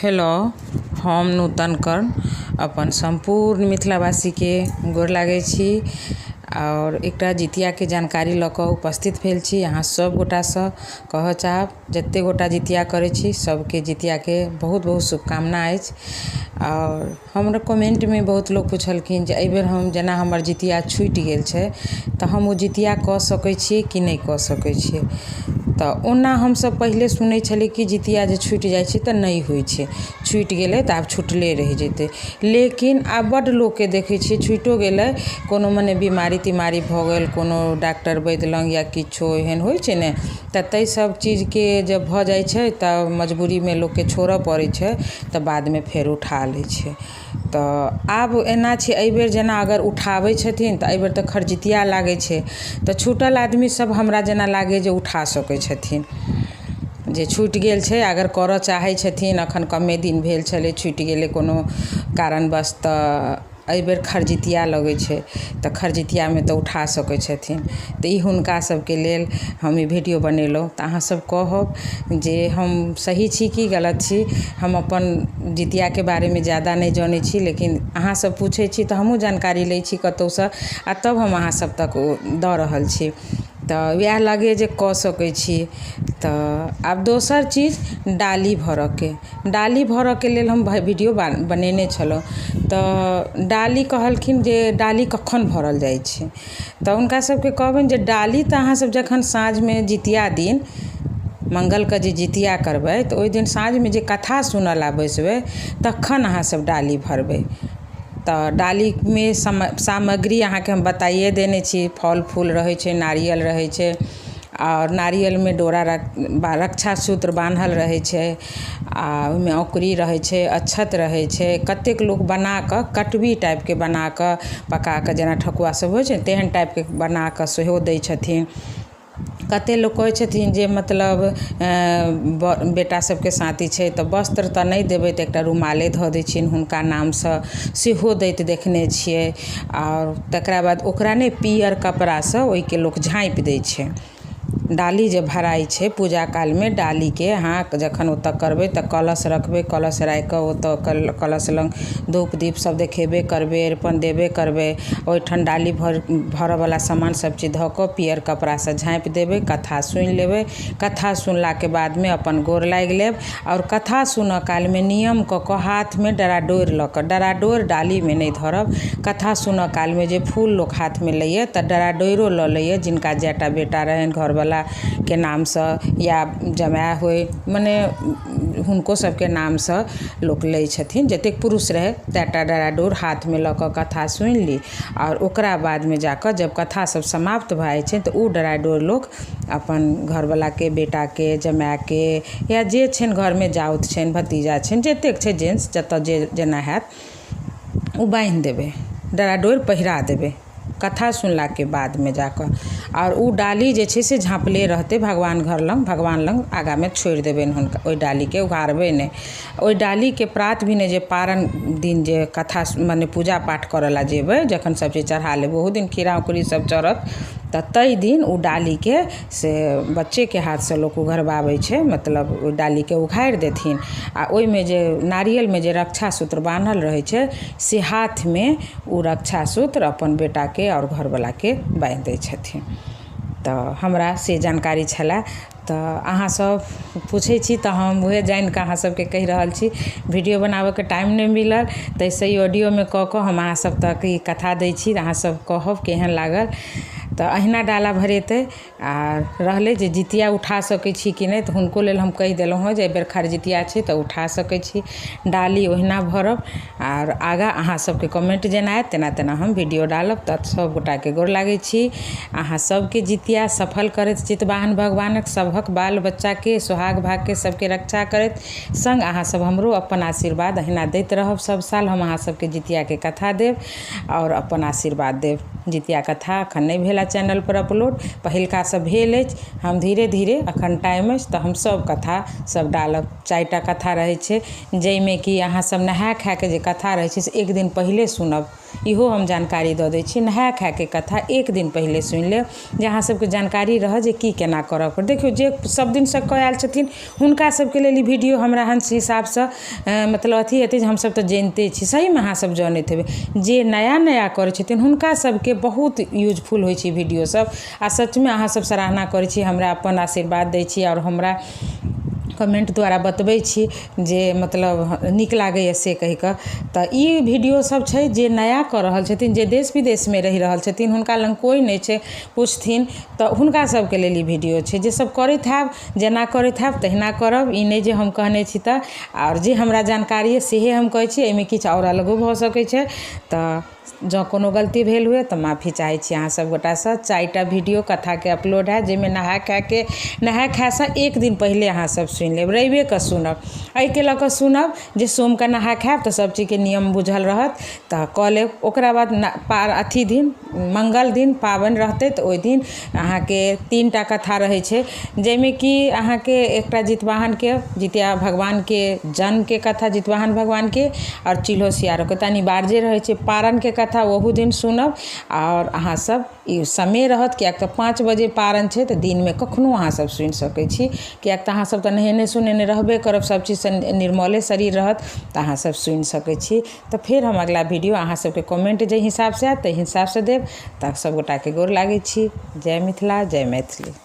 Hello, हम नूतन कर्ण अपन संपूर्ण मिथिलावासी के गोर लागै छी और एकटा जितिया के जानकारी लऽ कऽ उपस्थित भेल छी। अहाँ सब गोटा सँ कहऽ चाहब जते गोटा जितिया करै छी सबके जितिया के बहुत बहुत शुभकामना अछि। और हमरा कमेंट में बहुत लोग पूछलखिन जे एहिबेर हम जेना हमर जितिया छूटि गेल छै तऽ हम ओ जितिया कऽ सकै छी कि नहि कऽ सकै छी। तऽ ओना हमसब पहिले सुनै छलिए कि जितिया जे छूटि जाइ छै तऽ नहि होइ छै, छूटि गेलै तऽ आब छूटले रहि जेतै। लेकिन आब बड्ड लोकके देखै छियै छूटो गेलै, कोनो मने बीमारी तीमारी भऽ गेल, कोनो डॉक्टर वैद्य लग या किछो एहन होइ छै ने, तऽ ताहि सब चीजके जब भऽ जाइ छै तऽ मजबूरीमे लोकके छोड़ऽ पड़ै छै तऽ बादमे फेर उठा लै छै। तऽ आब एना छै एहिबेर जेना अगर उठाबै छथिन तऽ एहिबेर तऽ खरजितिया लागै छै तऽ छूटल आदमी सब हमरा जेना लागै जे उठा सकै छथिन। जे छूटि गेल छै अगर करऽ चाहै छथिन, अखन कमे दिन भेल छलै छूटि गेलै कोनो कारणवश, तऽ एहिबेर खरजितिया लगै छै तऽ खरजितियामे तऽ उठा सकै छथिन। तऽ ई हुनका सबके लेल हम ई वीडियो बनेलहुँ। तऽ अहाँ सब कहब जे हम सही छी कि गलत छी। हम अपन जितियाके बारेमे ज़्यादा नहि जानै छी, लेकिन अहाँ सब पूछै छी तऽ हमहूँ जानकारी लै छी कतहुसँ आ तब हम अहाँ सब तक दऽ रहल छी। तऽ वएह लगे जे कऽ सकै छी। तऽ आब दोसर चीज डाली भरऽके लेल हम वीडियो बनेने छलहुँ। तऽ डाली कहलखिन जे डाली कखन भरल जाइ छै, तऽ हुनका सबके कहबनि जे डाली तऽ अहाँ सब जखन साँझमे जितिया दिन मंगलके जे जितिया करबै तऽ ओहि दिन साँझमे जे कथा सुनऽ ला बैसबै तखन अहाँ सब डाली भरबै। तऽ डालीमे सामग्री अहाँके हम बताइए देने छी। फल फूल रहै छै, नारियल रहै छै और नारियलमे डोरा रक्षा सूत्र बान्हल रहै छै आ ओहिमे औंकरी रहै छै, अक्षत रहै छै। कतेक लोक बनाकऽ कटबी टाइपके बनाकऽ पकाकऽ जेना ठकुआ सब होइ छै तेहन टाइपके बनाकऽ सेहो दै छथिन। कतेक लोक कहै छथिन जे मतलब बेटा सबके साथी छै तऽ वस्त्र तऽ नहि देबै तऽ एकटा रुमाले धऽ दै छियनि हुनका नामसँ, सेहो दैत देखने छियै। और तकरा बाद ओकरा ने पीयर कपड़ासँ ओहिके लोक झाँपि दै छै। डाली जे भराइ छै पूजा कालमे डालीके अहाँ जखन ओतऽ करबै तऽ कलश रखबै, कलश राखि कऽ ओतऽ कलश लग धूप दीप सब देखेबे करबै, अरिपन देबे करबै। ओहिठाम डाली भरऽवला सामान सब चीज धऽ कऽ पीयर कपड़ासँ झाँपि देबै, कथा सुनि लेबै। कथा सुनलाके बादमे अपन गोर लागि लेब। और कथा सुनऽ कालमे नियम कऽ कऽ हाथमे डराडोरि लऽ कऽ, डराडोरि डालीमे नहि धरब। कथा सुनऽ कालमे जे फूल लोक हाथमे लैए तऽ डराडोरिओ लऽ लैए, जिनका जएटा बेटा रहनि घरवलाके नामसँ या जमाय होइ मने हुनको सबके नामसँ लोक लै छथिन। जतेक पुरुष रहै तएटा डराडोरि हाथमे लऽ कऽ कथा सुनि ली। और ओकरा बादमे जाकऽ जब कथा सब समाप्त भऽ जाइ छै तऽ ओ डराडोरि लोक अपन घरवलाके, बेटाके, जमायके या जे छनि घरमे जाउत छनि, भतीजा छनि, जतेक छै जेंट्स जतऽ जे जेना हैत ओ बान्हि देबै, डराडोरि पहिरा देबै कथा सुनलाके बादमे जाकऽ। और ओ डाली जे छै से झाँपले रहतै भगवान घर लग, भगवान लग आगाँमे छोड़ि देबनि हुनका, ओहि डालीके उघाड़बै नहि। ओहि डालीके प्रात भेने जे पारण दिन जे कथा मने पूजा पाठ करऽ ला जेबै, जखन सब चीज चढ़ा लेबै ओहो दिन खीरा औंकरी सब चढ़त, तऽ ताहि दिन ओ डालीके से बच्चेके हाथसँ लोक उघरबाबै छै, मतलब ओहि डालीके उघाड़ि देथिन आ ओहिमे जे नारियलमे जे रक्षा सूत्र बान्हल रहै छै से हाथमे ओ रक्षा सूत्र अपन बेटाके और घरवलाके बान्हि दै छथिन। तऽ हमरा से जानकारी छलए। तऽ अहाँ सब पूछै छी तऽ हम उहे जानि कऽ अहाँ सबके कहि रहल छी। वीडियो बनाबऽके टाइम नहि मिलल ताहिसँ ई ऑडियोमे कऽ कऽ हम अहाँ सब तक ई कथा दै छी। अहाँ सब कहब केहन लागल। तऽ अहिना डाला भरेतै। आ रहलै जे जितिया उठा सकै छी कि नहि, तऽ हुनको लेल हम कहि देलहुँ हँ जे एहिबेर खरजितिया छै तऽ उठा सकै छी, डाली ओहिना भरब। आर आगाँ अहाँ सबके कमेंट जेना आयत तेना तेना हम वीडियो डालब। तऽ सब गोटाके गोर लागै छी। अहाँ सबके जितिया सफल करैत चितवाहन भगवानक सभक बाल बच्चाके सोहाग भागके सबके रक्षा करैत संग अहाँ सब हमरो अपन आशीर्वाद अहिना दैत रहब। सब साल हम अहाँ सबके जितियाके कथा देब और अपन आशीर्वाद देब। जितिया कथा एखन नहि भेल हमरा चैनल पर अपलोड पहिलका सब भेल अछि। हम धीरे धीरे अखन टाइम अछि तऽ हम सब कथा सब डालब। 4टा कथा रहै छै जाहिमे कि अहाँ सब नहा खा के जे कथा रहै छै से एक दिन पहिले सुनब। इहो हम जानकारी दऽ दै छी, नहा खा के कथा एक दिन पहिले सुनि लेब जे अहाँ सबके जानकारी रहत जे की केना करऽ पड़त। देखियौ जे सब दिनसँ कऽ आयल छथिन हुनका सबके लेल ई वीडियो हमरा हिसाबसँ मतलब अथी हेतै जे हमसब तऽ जानिते छी, सहीमे अहाँ सब जानैत हेबै। जे नया नया करै छथिन हुनका सबके बहुत यूजफुल होइ छै वीडियो सब। आ सचमे अहाँ सब सराहना करै छी, हमरा अपन आशीर्वाद दै छी आओर हमरा कमेंट द्वारा बतबै छी जे मतलब नीक लागैए से कहि कऽ। तऽ ई वीडियो सब छै जे नया कऽ रहल छथिन, जे देश विदेशमे रहि रहल छथिन, हुनका लग कोइ नहि छै पुछथिन तऽ हुनका सबके लेल ई वीडियो छै। जे सब करैत हैब जेना करैत हैब तहिना करब, ई नहि जे हम कहने छी तऽ। आओर जे हमरा जानकारी अइ सेहे हम कहै छी, एहिमे किछु आओर अलगो भऽ सकै छै। तऽ जँ कोनो गलती भेल हुए तऽ माफी चाहै छी अहाँ सब गोटासँ। 4टा वीडियो कथाके अपलोड हैत जाहिमे नहा खासँ एक दिन पहिले अहाँ सब सुनि लेब, रविके सुनब। एहिके लऽ कऽ सुनब जे सोमके नहा खायब तऽ सब चीजके नियम बुझल रहत तऽ कऽ लेब। ओकरा बाद अथी दिन मंगल दिन पाबनि रहतै तऽ ओहि दिन अहाँके 3टा कथा रहै छै जाहिमे कि अहाँके एकटा जितवाहनके, जितिया भगवानके जन्मके कथा जितवाहन भगवानके, आओर चिल्हो सियारोके तऽ अनिवार्य रहै छै पारणके कथा ओहू दिन सुनब। आओर अहाँ सब ई समय रहत किएक तऽ 5 बजे पारण छै तऽ दिनमे कखनो अहाँ सब सुनि सकै छी, किएक तऽ अहाँ सब तऽ नहेने सुनेने रहबे करब, सब चीजसँ निर्मले शरीर रहत तऽ अहाँ सब सुनि सकै छी। तऽ फेर हम अगला वीडियो अहाँ सबके कमेंट जाहि हिसाबसँ आयत ताहि हिसाबसँ देब। तऽ सब गोटाके गोर लागै छी। जय मिथिला, जय मैथिली।